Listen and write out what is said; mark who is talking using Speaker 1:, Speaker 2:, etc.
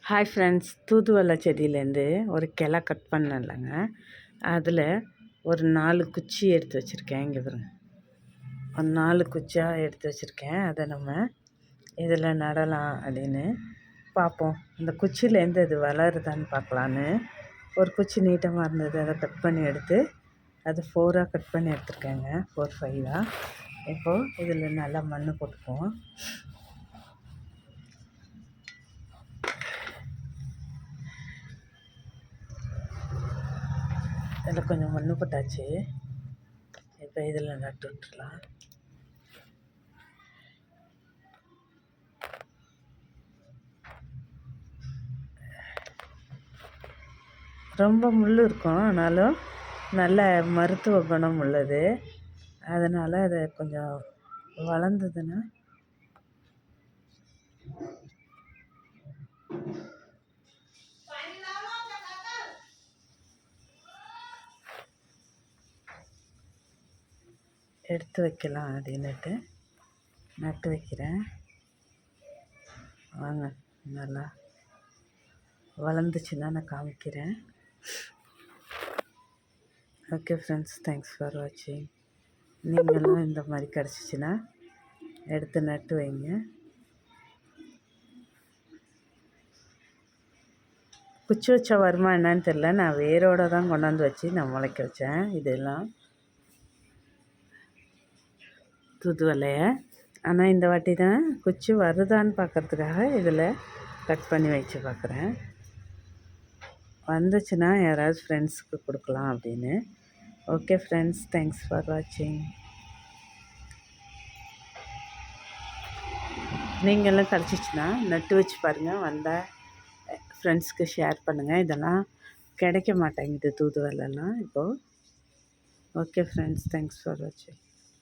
Speaker 1: Hi friends, தூதுவளை செடியிலேருந்து ஒரு கிளை கட் பண்ணலைங்க. அதில் ஒரு 4 குச்சி எடுத்து வச்சுருக்கேன். இங்கே பாருங்க, ஒரு 4 குச்சியாக எடுத்து வச்சுருக்கேன். அதை நம்ம இதில் நடலாம் அப்படின்னு பார்ப்போம். இந்த குச்சியிலேருந்து அது வளருதான்னு பார்க்கலான்னு ஒரு குச்சி நீட்டமாக இருந்தது, அதை கட் பண்ணி எடுத்து அது 4ஆக கட் பண்ணி எடுத்துருக்கேங்க. 4, 5ஆக. இப்போது இதில் நல்லா மண் போட்டுக்குவோம். இதில் கொஞ்சம் மண் போட்டாச்சு. இப்போ இதில் நட்டு விட்டுடலாம். ரொம்ப முள் இருக்கும், ஆனாலும் நல்ல மருத்துவ குணம் உள்ளது. அதனால் அதை கொஞ்சம் வளர்ந்ததுன்னா எடுத்து வைக்கலாம் அப்படின்னுட்டு நட்டு வைக்கிறேன். வாங்க, நல்லா வளர்ந்துச்சுன்னா நான் காமிக்கிறேன். ஓகே ஃப்ரெண்ட்ஸ், தேங்க்ஸ் ஃபார் வாட்சிங். நீங்களும் இந்த மாதிரி கிடச்சிச்சின்னா எடுத்து நட்டு வைங்க. குச்சி வச்சா வருமா என்னன்னு தெரில, நான் வேரோடு தான் கொண்டாந்து வச்சு நான் முளைக்க வச்சேன். இதெல்லாம் தூதுவளையை. ஆனால் இந்த வாட்டி தான் குச்சி வருதான்னு பார்க்குறதுக்காக இதில் கட் பண்ணி வச்சு பார்க்குறேன். வந்துச்சுன்னா யாராவது ஃப்ரெண்ட்ஸுக்கு கொடுக்கலாம் அப்படின்னு. ஓகே ஃப்ரெண்ட்ஸ், தேங்க்ஸ் ஃபார் வாட்சிங். நீங்களும் கிடச்சிச்சின்னா நட்டு வச்சு பாருங்கள். வந்தால் ஃப்ரெண்ட்ஸ்க்கு ஷேர் பண்ணுங்கள். இதெல்லாம் கிடைக்க மாட்டேங்குது தூதுவளைலாம் இப்போது. ஓகே ஃப்ரெண்ட்ஸ், தேங்க்ஸ் ஃபார் வாட்சிங்.